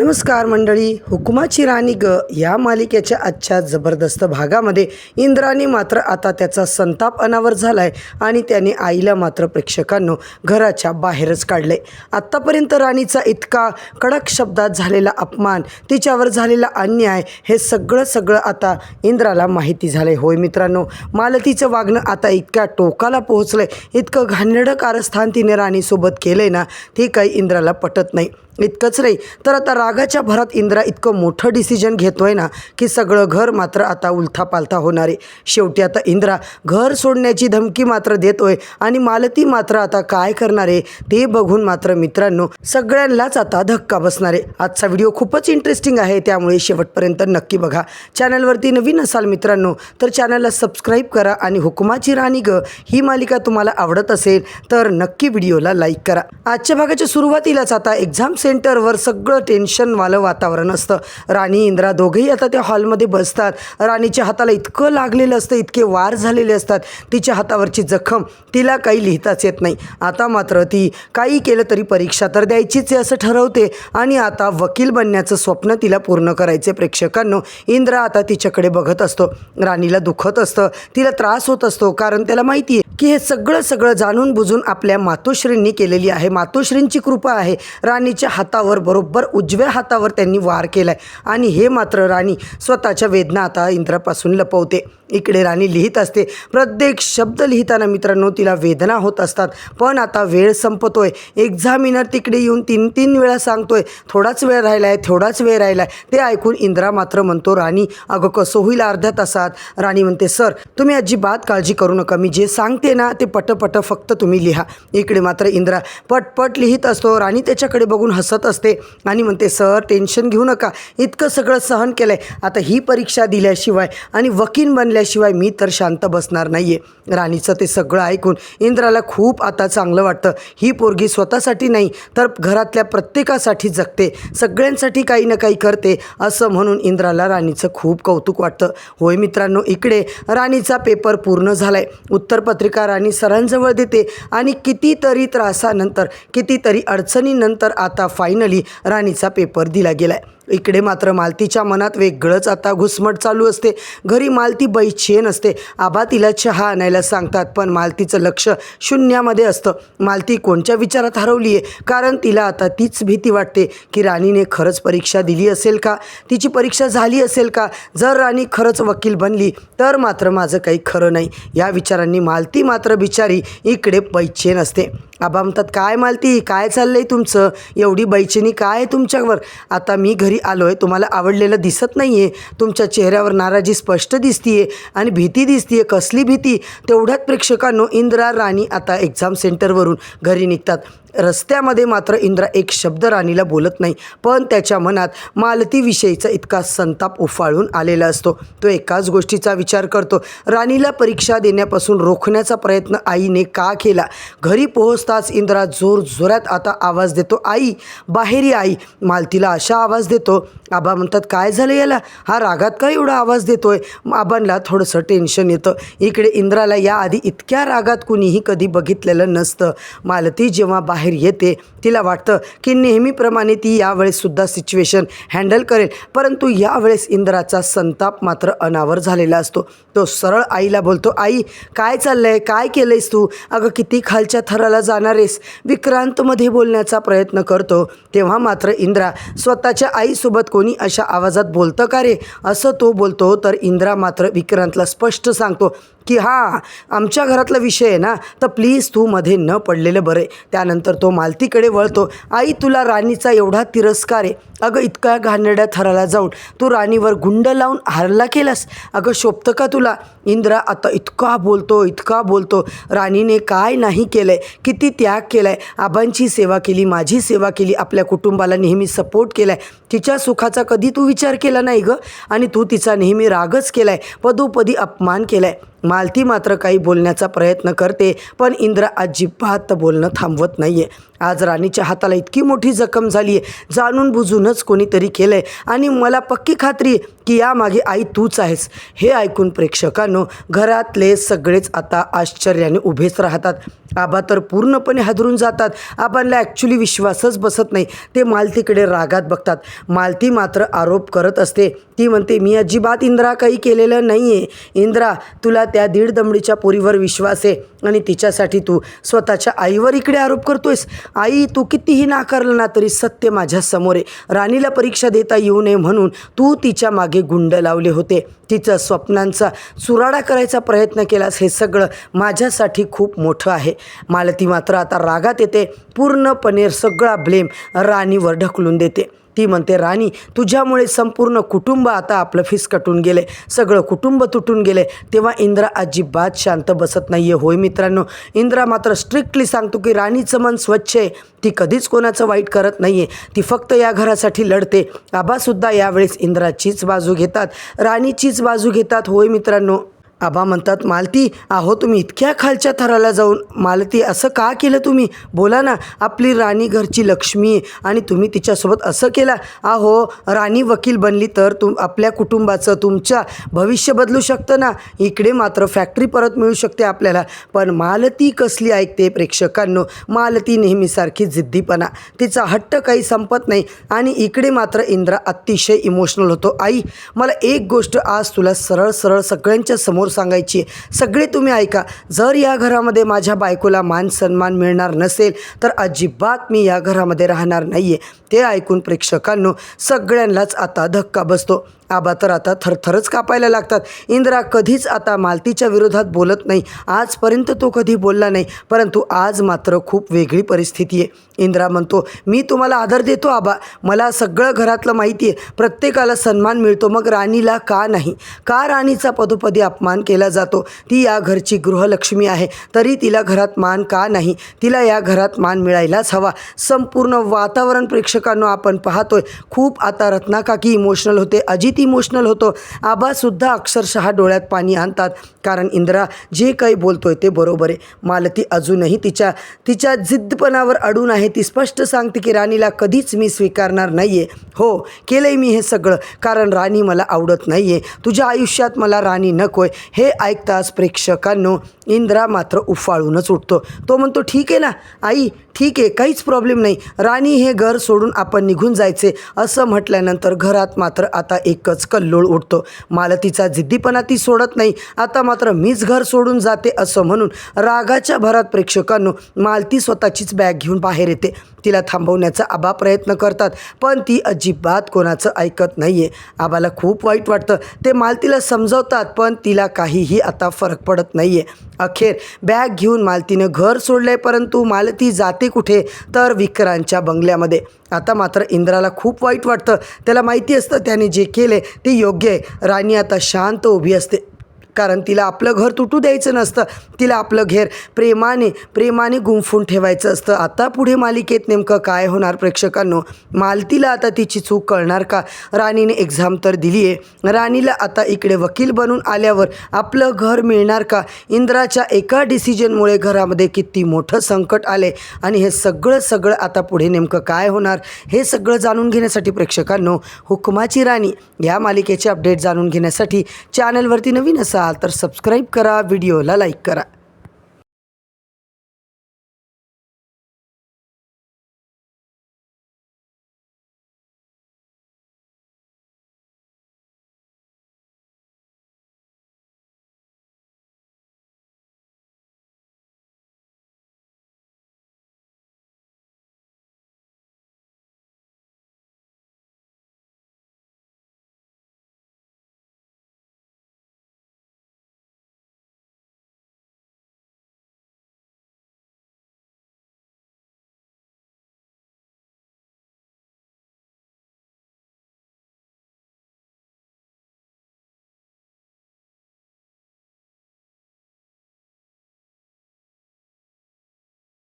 नमस्कार मंडळी, हुकुमाची राणी ग या मालिकेच्या आजच्या जबरदस्त भागामध्ये इंद्राने मात्र आता त्याचा संताप अनावर झालाय आणि त्याने आईला मात्र प्रेक्षकांनो घराच्या बाहेरच काढले। आत्तापर्यंत राणीचा इतका कडक शब्दात झालेला अपमान, तिच्यावर झालेला अन्याय, हे सगळं आता इंद्राला माहिती झाले। होय मित्रांनो, मालतीचं वागणं आता इतक्या टोकाला पोहोचलंय, इतकं घाणेरडं कारस्थान तिने राणीसोबत केलंय ना, ते काही इंद्राला पटत नाही। इतकंच नाही तर आता रागाच्या भरात इंद्रा इतकं मोठं डिसिजन घेतोय ना की सगळं घर मात्र आता उलथापालथा होणार आहे। शेवटी आता इंद्रा घर सोडण्याची धमकी मात्र देतोय आणि मालती मात्र आता काय करणार आहे ते बघून मात्र मित्रांनो सगळ्यांनाच आता धक्का बसणार आहे। आजचा व्हिडिओ खूपच इंटरेस्टिंग आहे, त्यामुळे शेवटपर्यंत नक्की बघा। चॅनलवरती नवीन असाल मित्रांनो तर चॅनलला सबस्क्राईब करा आणि हुकुमाची राणी ग ही मालिका तुम्हाला आवडत असेल तर नक्की व्हिडिओला लाईक करा। आजच्या भागाच्या सुरुवातीलाच आता एक्झाम सेंटरवर सगळं टेन्शनवालं वातावरण असतं। राणी इंद्रा दोघेही आता त्या हॉलमध्ये बसतात। राणीच्या हाताला इतकं लागलेलं असतं, इतके वार झालेले असतात, तिच्या हातावरची जखम तिला काही लिहिताच येत नाही। आता मात्र ती काही केलं तरी परीक्षा तर द्यायचीच आहे असं ठरवते आणि आता वकील बनण्याचं स्वप्न तिला पूर्ण करायचे। प्रेक्षकांनो, इंद्रा आता तिच्याकडे बघत असतो। राणीला दुखत असतं, तिला त्रास होत असतो, कारण त्याला माहिती आहे की हे सगळं जाणून बुजून आपल्या मातोश्रींनी केलेली आहे। मातोश्रींची कृपा आहे। राणीच्या हातावर बरोबर उजव्या हातावर त्यांनी वार केलाय आणि हे मात्र राणी स्वतःच्या वेदना आता इंद्रापासून लपवते। इकडे राणी लिहित असते, प्रत्येक शब्द लिहिताना मित्रांनो तिला वेदना होत असतात, पण आता वेळ संपतोय। एक्झामिनर तिकडे येऊन तीन वेळा सांगतोय थोडाच वेळ राहिलाय, थोडाच वेळ राहिलाय। ते ऐकून इंद्रा मात्र म्हणतो, राणी अगं कसं होईल अर्ध्या तासात? राणी म्हणते, सर तुम्ही अजिबात काळजी करू नका, मी जे सांगते ना ते पटपट फक्त तुम्ही लिहा। इकडे मात्र इंद्रा पटपट लिहित असतो। राणी त्याच्याकडे बघून हसत असते आणि म्हणते, सर टेन्शन घेऊ नका, इतकं सगळं सहन केलंय, आता ही परीक्षा दिल्याशिवाय आणि वकील बनल्याशिवाय मी तर शांत बसणार नाहीये। राणीचं ते सगळं ऐकून इंद्राला खूप आता चांगलं वाटतं। ही पोरगी स्वतःसाठी नाही तर घरातल्या प्रत्येकासाठी जगते, सगळ्यांसाठी काही ना काही करते असं म्हणून इंद्राला राणीचं खूप कौतुक वाटतं। होय मित्रांनो, इकडे राणीचा पेपर पूर्ण झालाय। उत्तरपत्रिका राणी सरांजवळ देते आणि कितीतरी त्रासानंतर, कितीतरी अडचणीनंतर आता फायनली राणीचा पेपर दिला गेलाय। इकडे मात्र मालतीच्या मनात वेगळंच आता घुसमट चालू असते। घरी मालती बैचेन असते। आबा तिला चहा आणायला सांगतात, पण मालतीचं लक्ष शून्यामध्ये असतं। मालती कोणत्या विचारात हरवली आहे, कारण तिला आता तीच भीती वाटते की राणीने खरंच परीक्षा दिली असेल का, तिची परीक्षा झाली असेल का? जर राणी खरंच वकील बनली तर मात्र माझं काही खरं नाही। या विचारांनी मालती मात्र बिचारी इकडे बैचेन असते। आबा म्हणतात, काय मालती, काय चाललंय तुमचं, एवढी बैचेनी काय आहे तुमच्यावर? आता मी घरी आलोय, तुम्हाला आवडलेलं दिसत नाहीये, तुमच्या चेहऱ्यावर नाराजी स्पष्ट दिसतीये आणि भीती दिसतीये। कसली भीती? तेवढ्यात प्रेक्षकांनो इंद्रा राणी आता एक्झाम सेंटरवरून घरी निघतात। रस्त्यामध्ये मात्र इंद्रा एक शब्द राणीला बोलत नाही, पण त्याच्या मनात मालतीविषयीचा इतका संताप उफाळून आलेला असतो। तो एकाच गोष्टीचा विचार करतो, राणीला परीक्षा देण्यापासून रोखण्याचा प्रयत्न आईने का केला? घरी पोहोचताच इंद्रा जोरात आता आवाज देतो, आई बाहेर ये आई। मालतीला अशा आवाज देतो। आबा म्हणतात, काय झालं याला, हा रागात का एवढा आवाज देतोय? आबांना थोडंसं टेन्शन येतं। इकडे इंद्राला याआधी इतक्या रागात कुणीही कधी बघितलेलं नसतं। मालती जेव्हा बाहेर येते तिला वाटतं की नेहमीप्रमाणे ती यावेळेससुद्धा सिच्युएशन हँडल करेल, परंतु यावेळेस इंद्राचा संताप मात्र अनावर झालेला असतो। तो सरळ आईला बोलतो, आई काय चाललंय, काय केलंयस तू? अगं किती खालच्या थराला जाणार आहेस? विक्रांतमध्ये बोलण्याचा प्रयत्न करतो तेव्हा मात्र इंद्रा स्वतःच्या आईसोबत कोणी अशा आवाजात बोलतं का रे असं तो बोलतो। तर इंद्रा मात्र विक्रांतला स्पष्ट सांगतो की हां आमच्या घरातला विषय आहे ना, तर प्लीज तू मध्ये न पडलेलं बरं आहे। त्यानंतर तो मालतीकडे वळतो, आई तुला राणीचा एवढा तिरस्कार आहे? अगं इतक्या घाणेरड्या थराला जाऊन तू राणीवर गुंड लावून हल्ला केलास? अगं शोभतं का तुला? इंद्रा आता इतका बोलतो, राणीने काय नाही केलंय, किती त्याग केलाय, आबांची सेवा केली, माझी सेवा केली, आपल्या कुटुंबाला नेहमी सपोर्ट केलाय, तिच्या सुखाचा कधी तू विचार केला नाही गं, आणि तू तिचा नेहमी रागच केलाय, पदोपदी अपमान केलाय। मालती मात्र काही बोलण्याचा प्रयत्न करते, पण इंद्रा अजिबात बोलणं थांबवत नाहीये। आज राणीच्या हाताला इतकी मोठी जखम झाली आहे, जाणून बुजूनच कोणीतरी केलं आहे आणि मला पक्की खात्री आहे की यामागे आई तूच आहेस. हे ऐकून प्रेक्षकांनो घरातले सगळेच आता आश्चर्याने उभेच राहतात. आबा तर पूर्णपणे हादरून जातात. आबांना ॲक्च्युली विश्वासच बसत नाही. ते मालतीकडे रागात बघतात. मालती मात्र आरोप करत असते. ती म्हणते, मी अजिबात इंद्रा काही केलेलं नाही आहे. इंद्रा, तुला त्या दीड दमडीच्या पोरीवर विश्वास आहे आणि तिच्यासाठी तू स्वतःच्या आईवर इकडे आरोप करतोयस. आई, तू कितीही नाकारलं ना तरी सत्य माझ्यासमोर आहे. राणीला परीक्षा देता येऊ नये म्हणून तू तिच्या मागे गुंड लावले होते. तिचं स्वप्नांचा चुराडा करायचा प्रयत्न केलास. हे सगळं माझ्यासाठी खूप मोठं आहे. मालती मात्र आता रागात येते. पूर्णपणे सगळा ब्लेम राणीवर ढकलून देते. ती म्हणते, राणी, तुझ्यामुळे संपूर्ण कुटुंब आता आपलं फिसकटून गेले, सगळं कुटुंब तुटून गेले. तेव्हा इंद्रा अजिबात शांत बसत नाही आहे. होय मित्रांनो, इंद्रा मात्र स्ट्रिक्टली सांगतो की राणीचं मन स्वच्छ आहे. ती कधीच कोणाचं वाईट करत नाही आहे. ती फक्त या घरासाठी लढते. आबासुद्धा यावेळेस इंद्राचीच बाजू घेतात, राणीचीच बाजू घेतात. होय मित्रांनो, आबा म्हणतात, मालती, अहो तुम्ही इतक्या खालच्या थराला जाऊन मालती असं का केलं तुम्ही? बोला ना, आपली राणी घरची लक्ष्मी आहे आणि तुम्ही तिच्यासोबत असं केला. अहो राणी वकील बनली तर आपल्या कुटुंबाचं, तुमच्या भविष्य बदलू शकतं ना. इकडे मात्र फॅक्टरी परत मिळू शकते आपल्याला. पण मालती कसली ऐकते प्रेक्षकांनो. मालती नेहमीसारखी जिद्दीपणा, तिचा हट्ट काही संपत नाही. आणि इकडे मात्र इंद्रा अतिशय इमोशनल होतो. आई, मला एक गोष्ट आज तुला सरळ सरळ सगळ्यांच्या समोर सांगायची, सगळे तुम्ही ऐका. जर या घरामध्ये माझ्या बायकोला मान सन्मान मिळणार नसेल तर अजिबात मी या घरामध्ये राहणार नाहीये. ते ऐकून प्रेक्षकांनो सगळ्यांनाच आता धक्का बसतो. आबा तर आता थरथरच कापायला लागतात. इंद्रा कधीच आता मालतीच्या विरोधात बोलत नाही. आजपर्यंत तो कधी बोलला नाही, परंतु आज मात्र खूप वेगळी परिस्थिती आहे. इंद्रा म्हणतो, मी तुम्हाला आदर देतो आबा, मला सगळं घरातलं माहिती आहे. प्रत्येकाला सन्मान मिळतो, मग राणीला का नाही? का राणीचा पदोपदी अपमान केला जातो? ती या घरची गृहलक्ष्मी आहे, तरी तिला घरात मान का नाही? तिला या घरात मान मिळायलाच हवा. संपूर्ण वातावरण प्रेक्षकांनो आपण पाहतोय. खूप आता रत्नाकाकी इमोशनल होते, अजित इमोशनल होतो. आबासुद्धा अक्षरशः डोळ्यात पाणी आणतात, कारण इंद्रा जे काही बोलतोय ते बरोबर आहे. मालती अजूनही तिच्या जिद्दपणावर अडून आहे. ती स्पष्ट सांगते की राणीला कधीच मी स्वीकारणार नाही आहे. हो, केलंय मी हे सगळं, कारण राणी मला आवडत नाही आहे. तुझ्या आयुष्यात मला राणी नको आहे. हे ऐकताच प्रेक्षकांनो इंद्रा मात्र उफाळूनच उठतो. तो म्हणतो, ठीक आहे ना आई, ठीक आहे, काहीच प्रॉब्लेम नाही. राणी, हे घर सोडून आपण निघून जायचे. असं म्हटल्यानंतर घरात मात्र आता एकच कल्लोळ उठतो. मालतीचा जिद्दीपणा ती सोडत नाही. आता मात्र मीच घर सोडून जाते असं म्हणून रागाच्या भरात प्रेक्षकांनो मालती स्वतःचीच बॅग घेऊन बाहेर येते. तिला थांबवण्याचा आबा प्रयत्न करतात, पण ती अजिबात कोणाचं ऐकत नाही आहे. आबाला खूप वाईट वाटतं. ते मालतीला समजवतात, पण तिला काहीही आता फरक पडत नाही आहे. अखेर बॅग घेऊन मालतीनं घर सोडलंय, परंतु मालती जाते कुठे? तर विक्रांतच्या बंगल्यामध्ये. आता मात्र इंद्राला खूप वाईट वाटतं. त्याला माहिती असतं त्याने जे केले ते योग्य आहे. राणी आता शांत उभी असते, कारण तिला आपलं घर तुटू द्यायचं नसतं. तिला आपलं घर प्रेमाने गुंफून ठेवायचं असतं. आता पुढे मालिकेत नेमकं काय होणार प्रेक्षकांनो? मालतीला आता तिची चूक कळणार का? राणीने एक्झाम तर दिली आहे. राणीला आता इकडे वकील बनून आल्यावर आपलं घर मिळणार का? इंद्राच्या एका डिसिजनमुळे घरामध्ये किती मोठं संकट आले आणि हे सगळं आता पुढे नेमकं काय होणार हे सगळं जाणून घेण्यासाठी प्रेक्षकांनो, हुकुमाची राणी या मालिकेचे अपडेट जाणून घेण्यासाठी चॅनलवरती नवीन असाल तर सबस्क्राईब करा, व्हिडिओला लाईक करा.